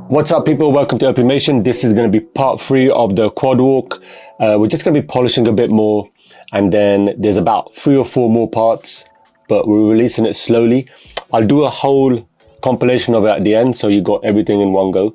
What's up, people? Welcome to Animation. This is going to be part 3 of the quad walk. We're just going to be polishing a bit more, and then there's about 3 or 4 more parts, but we're releasing it slowly. I'll do a whole compilation of it at the end, so you got everything in one go.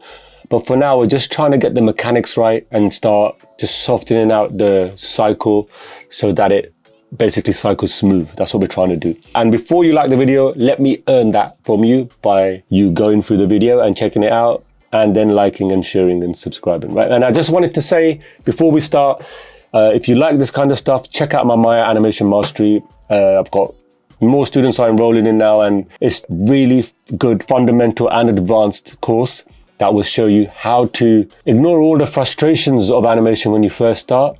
But for now, we're just trying to get the mechanics right and start just softening out the cycle so that it basically cycles smooth. That's what we're trying to do. And before you like the video, let me earn that from you by you going through the video and checking it out, and then liking and sharing and subscribing, right? And I just wanted to say before we start, if you like this kind of stuff, check out my Maya Animation Mastery. I've got more students are enrolling in now, and it's really good fundamental and advanced course that will show you how to ignore all the frustrations of animation when you first start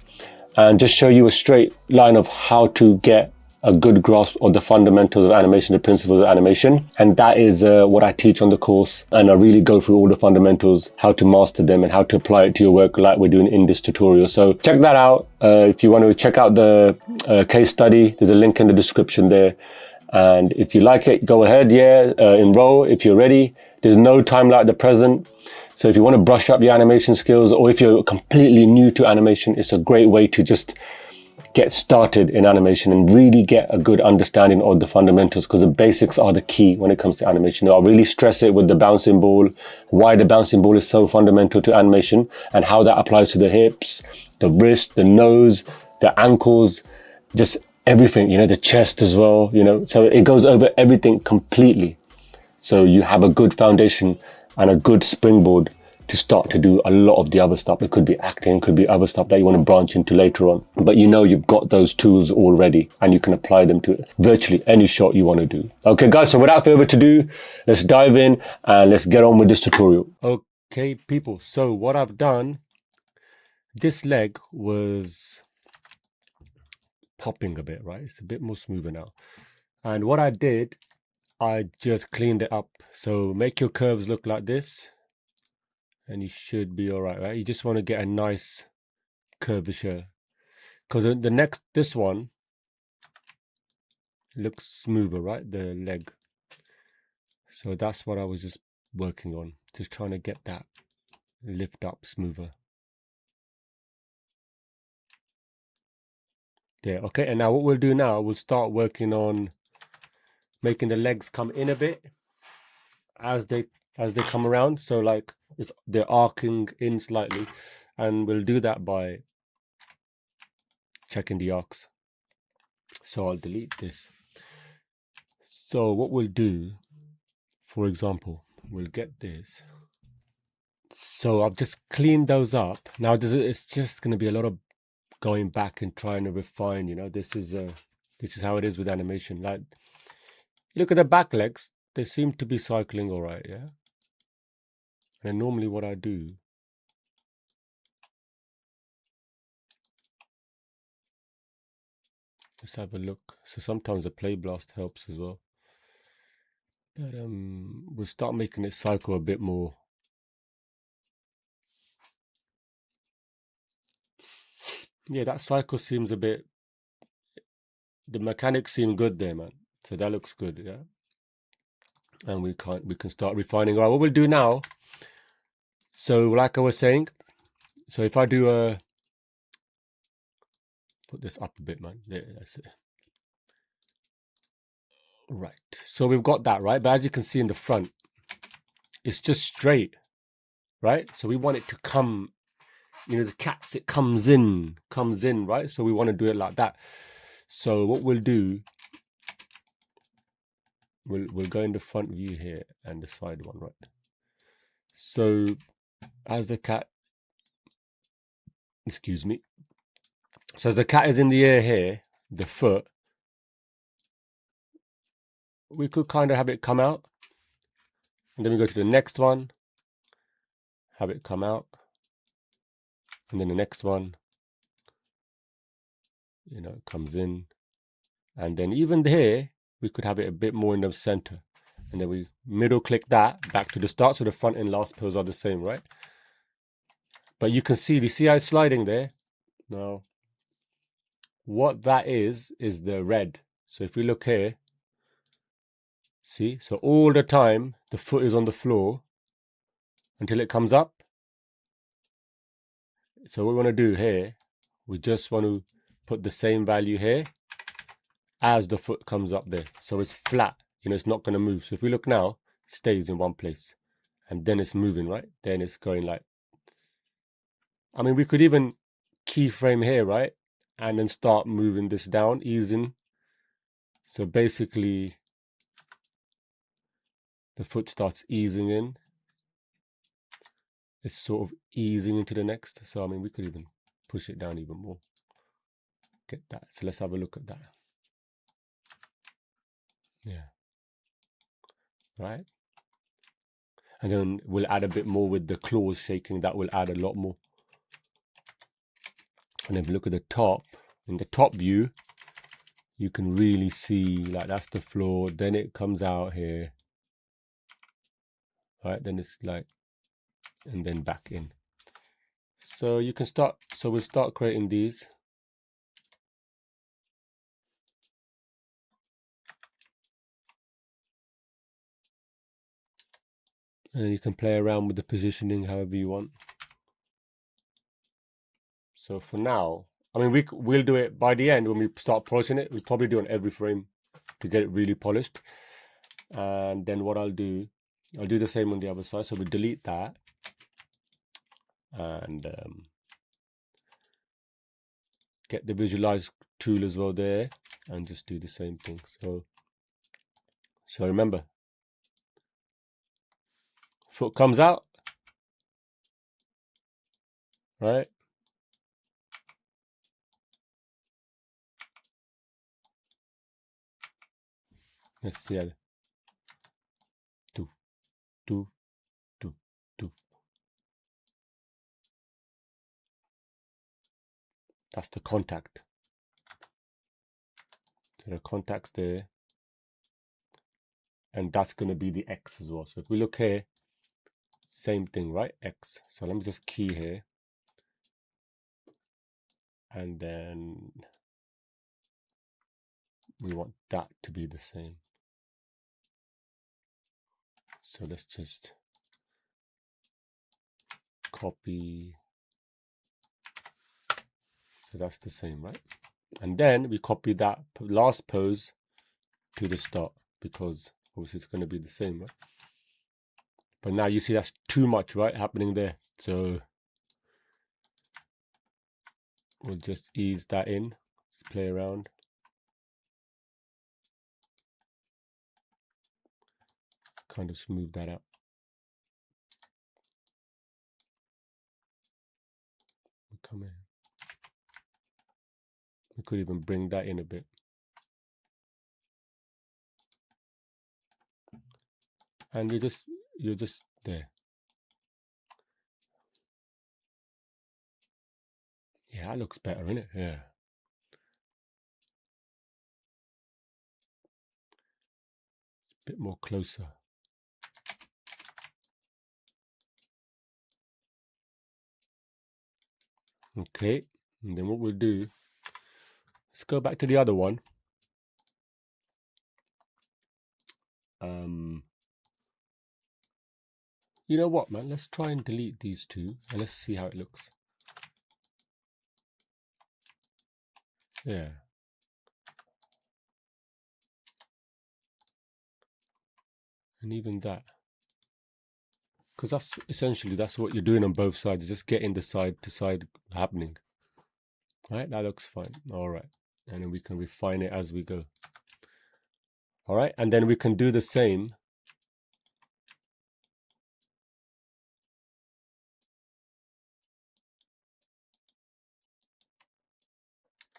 and just show you a straight line of how to get a good grasp of the fundamentals of animation, the principles of animation. And that is what I teach on the course. And I really go through all the fundamentals, how to master them and how to apply it to your work like we're doing in this tutorial. So check that out. If you want to check out the case study, there's a link in the description there. And if you like it, go ahead, enroll if you're ready. There's no time like the present. So if you want to brush up your animation skills, or if you're completely new to animation, it's a great way to just get started in animation and really get a good understanding of the fundamentals, because the basics are the key when it comes to animation. I'll really stress it with the bouncing ball, why the bouncing ball is so fundamental to animation and how that applies to the hips, the wrist, the nose, the ankles, just everything, the chest as well, so it goes over everything completely. So you have a good foundation and a good springboard to start to do a lot of the other stuff. It could be acting, could be other stuff that you want to branch into later on. But you've got those tools already and you can apply them to virtually any shot you want to do. Okay, guys, so without further ado, let's dive in and let's get on with this tutorial. Okay, people, so what I've done, this leg was popping a bit, right? It's a bit more smoother now. And what I did, I just cleaned it up. So make your curves look like this, and you should be all right? You just want to get a nice curvature, because this one looks smoother, right? The leg. So that's what I was just working on, just trying to get that lift up smoother. There, okay. And now what we'll do now, we'll start working on making the legs come in a bit as they come around. So like they're arcing in slightly, and we'll do that by checking the arcs. So I'll delete this. So what we'll do, for example, we'll get this. So I've just cleaned those up. Now it's just going to be a lot of going back and trying to refine. This is how it is with animation. Like, look at the back legs; they seem to be cycling all right, yeah. And normally what I do, let's have a look. So sometimes the play blast helps as well. But we'll start making it cycle a bit more. Yeah, that cycle seems a bit, the mechanics seem good there, man. So that looks good, yeah. And we can start refining. All right, what we'll do now, so like I was saying, so if I do put this up a bit, man. There, that's it. Right, so we've got that, right? But as you can see in the front, it's just straight, right? So we want it to come, the cats, it comes in, right? So we want to do it like that. So what we'll do, we'll go in the front view here and the side one, right? So as the cat, excuse me. So as the cat is in the air here, the foot, we could kind of have it come out. And then we go to the next one, have it come out. And then the next one, it comes in. And then even here, we could have it a bit more in the center. And then we middle click that back to the start. So the front and last pose are the same, right? But you can see how it's sliding there? Now, what that is the red. So if we look here, see? So all the time, the foot is on the floor. until it comes up. So what we want to do here, we just want to put the same value here as the foot comes up there. So it's flat, you know, it's not going to move. So if we look now, it stays in one place. And then it's moving, right? Then it's going like, I mean, we could even keyframe here, right? And then start moving this down, easing. So basically, the foot starts easing in. It's sort of easing into the next. So, I mean, we could even push it down even more. Get that. So let's have a look at that. Yeah. Right. And then we'll add a bit more with the claws shaking. That will add a lot more. And if you look at the top, in the top view, you can really see like that's the floor. Then it comes out here. Right. Then it's like, and then back in. So you can start. So we'll start creating these. And you can play around with the positioning however you want. So for now, I mean, we'll do it by the end when we start polishing it. We'll probably do it on every frame to get it really polished. And then what I'll do the same on the other side. So we delete that. And get the visualize tool as well there. And just do the same thing. So remember, foot comes out. Right? Let's see how. Two, two, two, two. That's the contact. So the contact's there. And that's going to be the X as well. So if we look here, same thing, right? X. So let me just key here. And then we want that to be the same. So let's just copy. So that's the same, right? And then we copy that last pose to the start because obviously it's going to be the same, right? But now you see that's too much, right, happening there. So we'll just ease that in, just play around. Kind of smooth that out. We'll come in. We could even bring that in a bit. And you're just there. Yeah, that looks better, innit? Yeah. It's a bit more closer. Okay, and then what we'll do, let's go back to the other one. You know what, man? Let's try and delete these two and let's see how it looks. Yeah. And even that. Because that's essentially, that's what you're doing on both sides. You're just getting the side to side happening. Right, that looks fine. All right. And then we can refine it as we go. All right, and then we can do the same.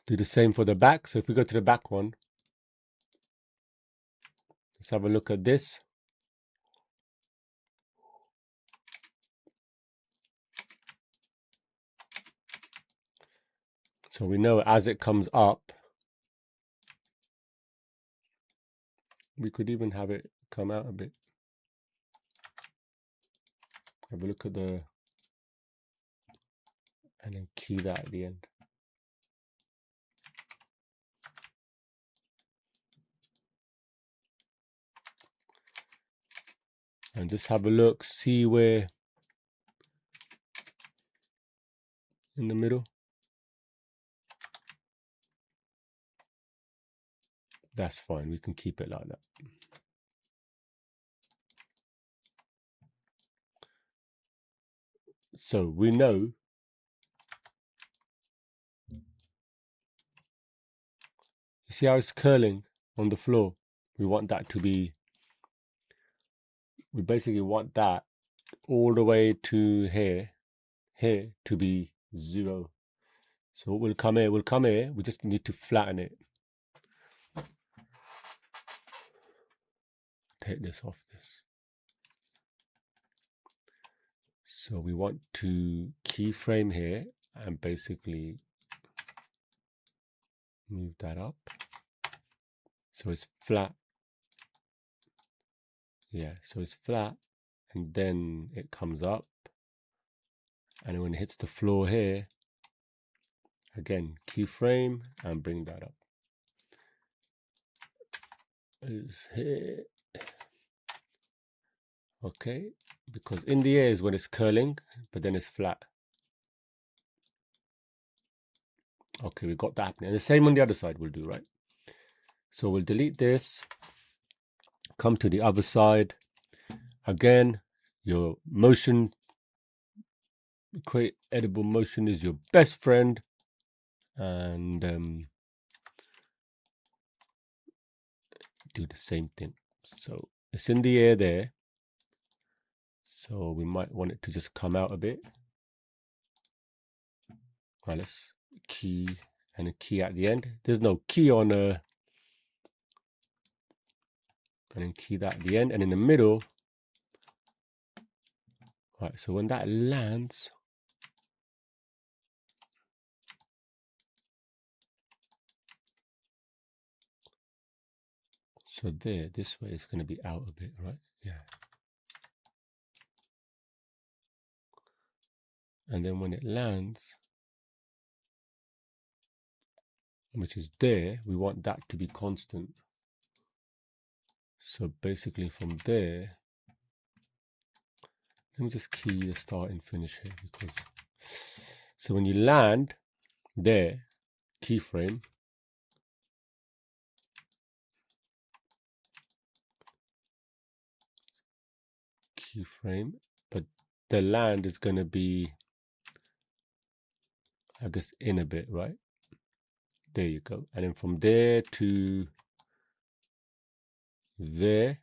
Do the same for the back. So if we go to the back one, let's have a look at this. So we know as it comes up, we could even have it come out a bit. Have a look at the, and then key that at the end. And just have a look, see where in the middle. That's fine, we can keep it like that. So we know you see how it's curling on the floor? We want that to be, we basically want that all the way to here to be 0. So what will come here, we just need to flatten it. Take this off this. So we want to keyframe here and basically move that up. So it's flat. Yeah, so it's flat and then it comes up. And when it hits the floor here, again, keyframe and bring that up. It's here. Okay, because in the air is when it's curling, but then it's flat. Okay, we got that happening. And the same on the other side will do, right? So we'll delete this, come to the other side. Again, your motion, create editable motion is your best friend. And do the same thing. So it's in the air there. So we might want it to just come out a bit. Right, let's key and a key at the end. There's no key on and then key that at the end and in the middle. Right, so when that lands, so there, this way it's going to be out a bit, right? Yeah. And then when it lands, which is there, we want that to be constant. So basically from there, let me just key the start and finish here because, so when you land there, keyframe, but the land is going to be, I guess, in a bit, right? There you go. And then from there to there,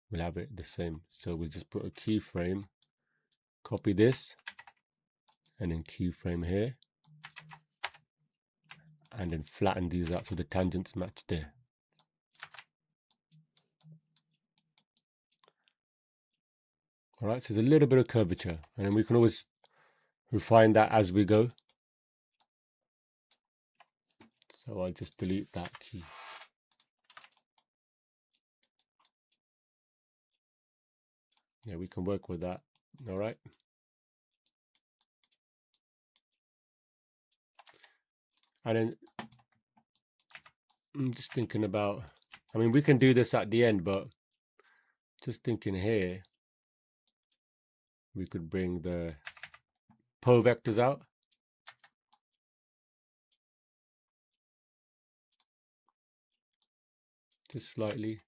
we'll have it the same. So we'll just put a keyframe, copy this, and then keyframe here. And then flatten these out so the tangents match there. All right, so there's a little bit of curvature, and then we can always refine that as we go. So I'll just delete that key. Yeah, we can work with that. All right. And then I'm just thinking about, I mean, we can do this at the end, but just thinking here, we could bring the po vectors out. Just slightly.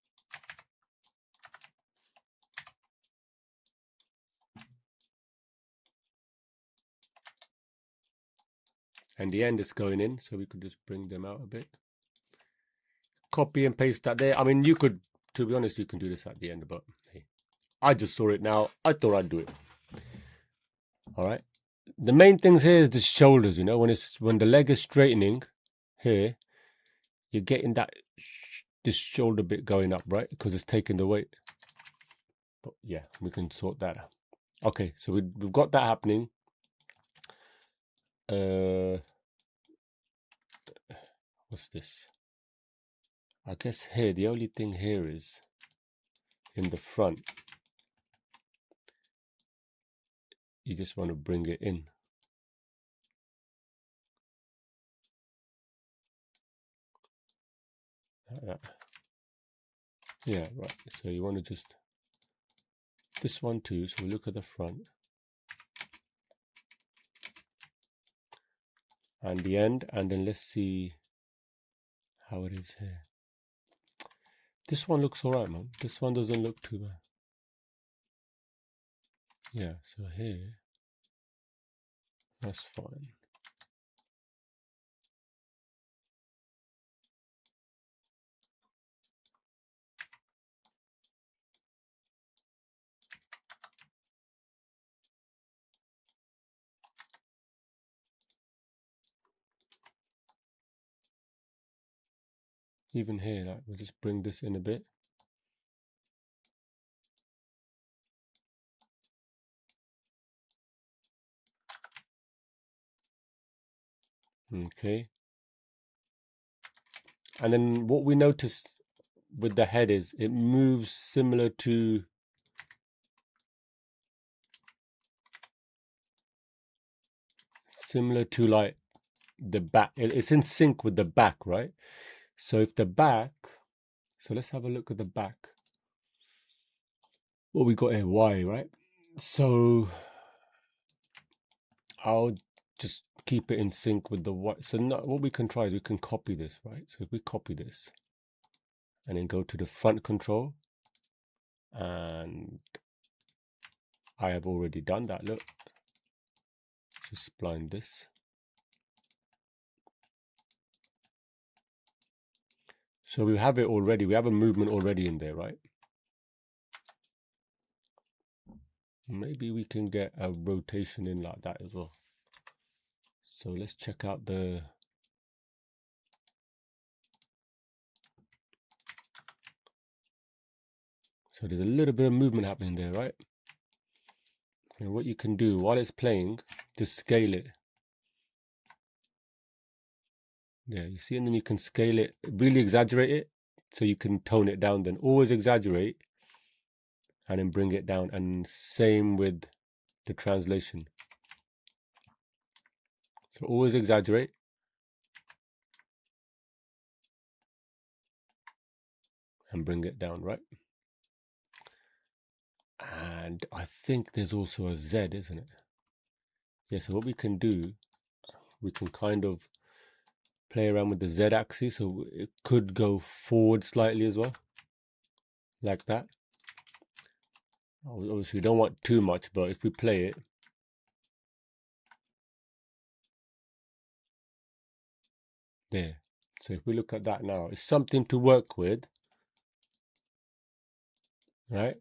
And the end is going in, so we could just bring them out a bit. Copy and paste that there. I mean, you could, to be honest, you can do this at the end, but hey, I just saw it now. I thought I'd do it. All right. The main things here is the shoulders, you know, when the leg is straightening here, you're getting that, this shoulder bit going up, right? Because it's taking the weight. But yeah, we can sort that out. Okay, so we've got that happening. What's this? I guess here, the only thing here is in the front. You just want to bring it in. Yeah, right. So you want to just, this one too. So we look at the front. and the end, and then let's see how it is here. This one looks alright, man. This one doesn't look too bad. Yeah, so here, that's fine. Even here, like, we'll just bring this in a bit. Okay. And then what we noticed with the head is it moves similar to like the back. It's in sync with the back, right? So if the back, so let's have a look at the back. What we got here, Y, right? So I'll just keep it in sync with the Y. So what we can try is we can copy this, right? So if we copy this and then go to the front control, and I have already done that, look. Just spline this. So we have it already. We have a movement already in there, right? Maybe we can get a rotation in like that as well. So let's check out the... So there's a little bit of movement happening there, right? And what you can do while it's playing, just scale it. Yeah, you see, and then you can scale it, really exaggerate it, so you can tone it down. Then always exaggerate and then bring it down. And same with the translation. So always exaggerate and bring it down, right? And I think there's also a Z, isn't it? Yeah, so what we can do, we can kind of play around with the Z axis, so it could go forward slightly as well, like that. Obviously we don't want too much, but if we play it, there. So if we look at that now, it's something to work with, right?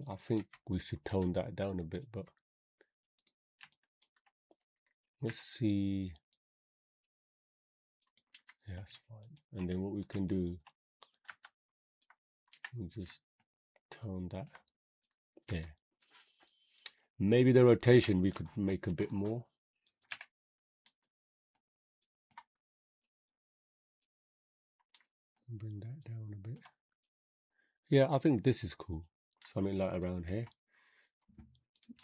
I think we should tone that down a bit, but let's see. Yeah, that's fine. And then what we can do, we just tone that there. Maybe the rotation we could make a bit more. Bring that down a bit. Yeah, I think this is cool. Something like around here.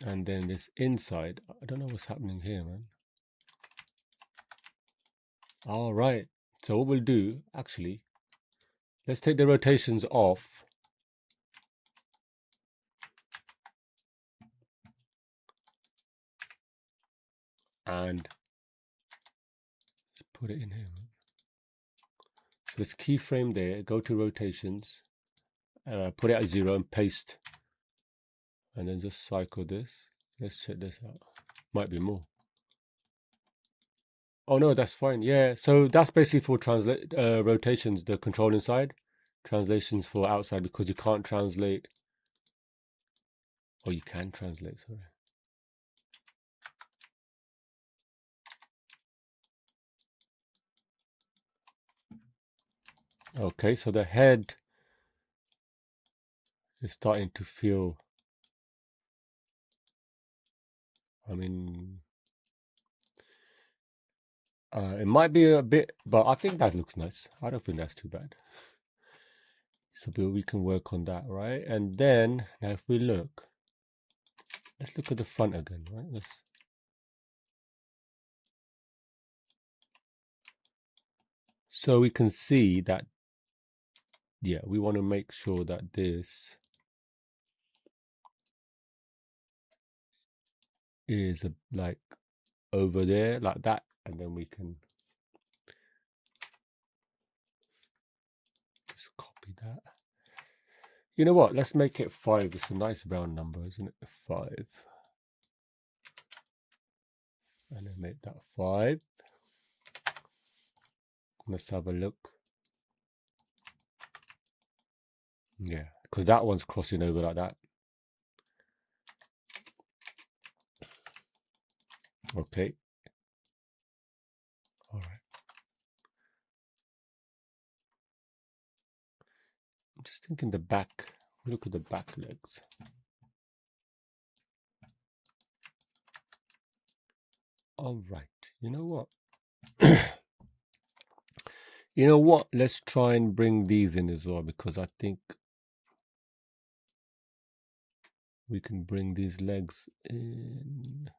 And then this inside, I don't know what's happening here, man. All right. So what we'll do, actually, let's take the rotations off. And let's put it in here, man. So let's keyframe there, go to rotations, put it at 0 and paste. And then just cycle this. Let's check this out. Might be more. Oh no, that's fine. Yeah, so that's basically for rotations, the control inside. Translations for outside, because you can't translate. Oh, you can translate, sorry. Okay, so the head is starting to feel, I mean, it might be a bit, but I think that looks nice. I don't think that's too bad. So we can work on that, right? And then, now if we look, let's look at the front again, right? So we can see that, yeah, we want to make sure that this is like over there like that, and then we can just copy that. You know what, let's make it 5. It's a nice round number, isn't it? 5, and then make that 5. Let's have a look. Yeah, because that one's crossing over like that. Okay. All right. I'm just thinking the back. Look at the back legs. All right. You know what? You know what? Let's try and bring these in as well, because I think we can bring these legs in.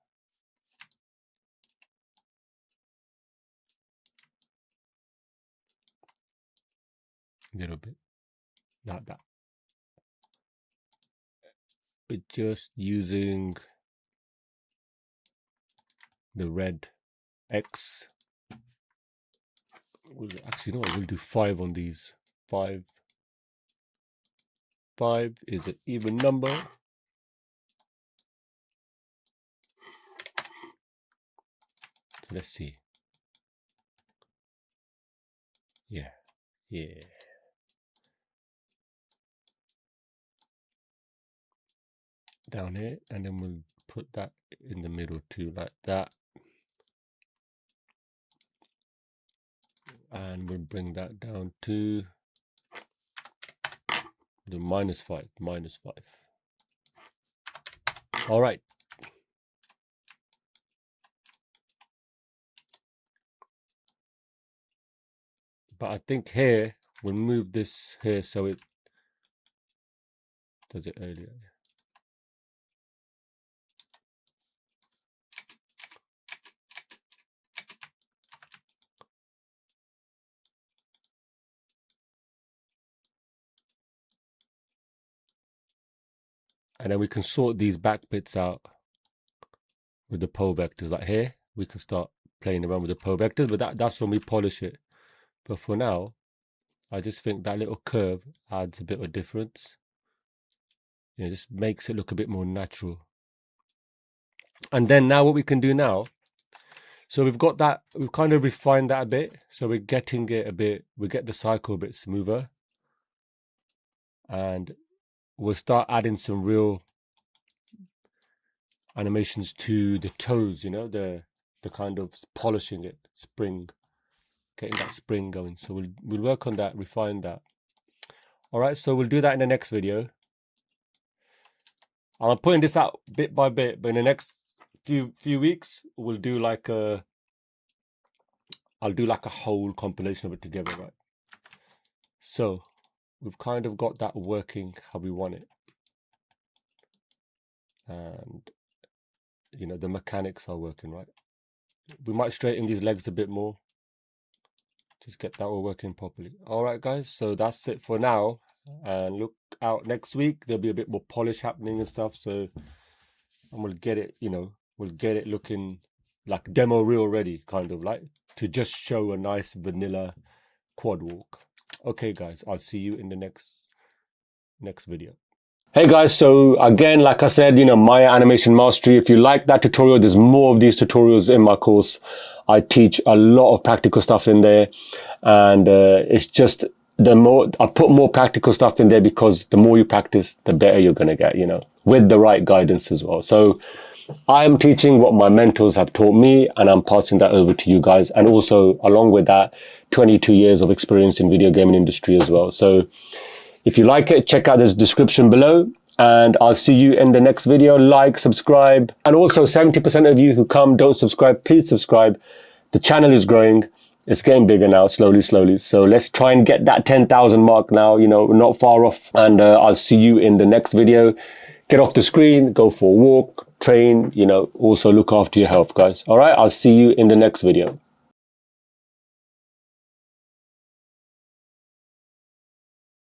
A little bit. Like that. We're just using the red X. Actually, no, we'll do 5 on these. 5. 5 is an even number. So let's see. Yeah. Down here, and then we'll put that in the middle too, like that. And we'll bring that down to the -5. All right. But I think here, we'll move this here so it does it earlier. And then we can sort these back bits out with the pole vectors. Like here, we can start playing around with the pole vectors, but that's when we polish it. But for now, I just think that little curve adds a bit of difference. You know, just makes it look a bit more natural. And then now what we can do now, so we've got that, we've kind of refined that a bit. So we're getting it a bit, we get the cycle a bit smoother. And we'll start adding some real animations to the toes, you know, the kind of polishing it, spring, getting that spring going. So we'll work on that, refine that. All right, so we'll do that in the next video. I'm putting this out bit by bit, but in the next few weeks, we'll do like I'll do like a whole compilation of it together, right? So we've kind of got that working how we want it. And, you know, the mechanics are working, right? We might straighten these legs a bit more. Just get that all working properly. All right, guys. So that's it for now. And look out next week. There'll be a bit more polish happening and stuff. So, and we'll get it, you know, we'll get it looking like demo reel ready, kind of like, to just show a nice vanilla quad walk. Okay, guys. I'll see you in the next video. Hey guys, so again, like I said, you know, Maya Animation Mastery, if you like that tutorial, there's more of these tutorials in my course. I teach a lot of practical stuff in there, and it's just I put more practical stuff in there because the more you practice, the better you're going to get, you know, with the right guidance as well. So I'm teaching what my mentors have taught me, and I'm passing that over to you guys. And also along with that, 22 years of experience in video gaming industry as well. So if you like it, check out this description below, and I'll see you in the next video. Like, subscribe, and also 70% of you who come don't subscribe, please subscribe. The channel is growing. It's getting bigger now, slowly. So let's try and get that 10,000 mark now. You know, we're not far off, and I'll see you in the next video. Get off the screen, go for a walk, train, you know, also look after your health, guys. All right, I'll see you in the next video.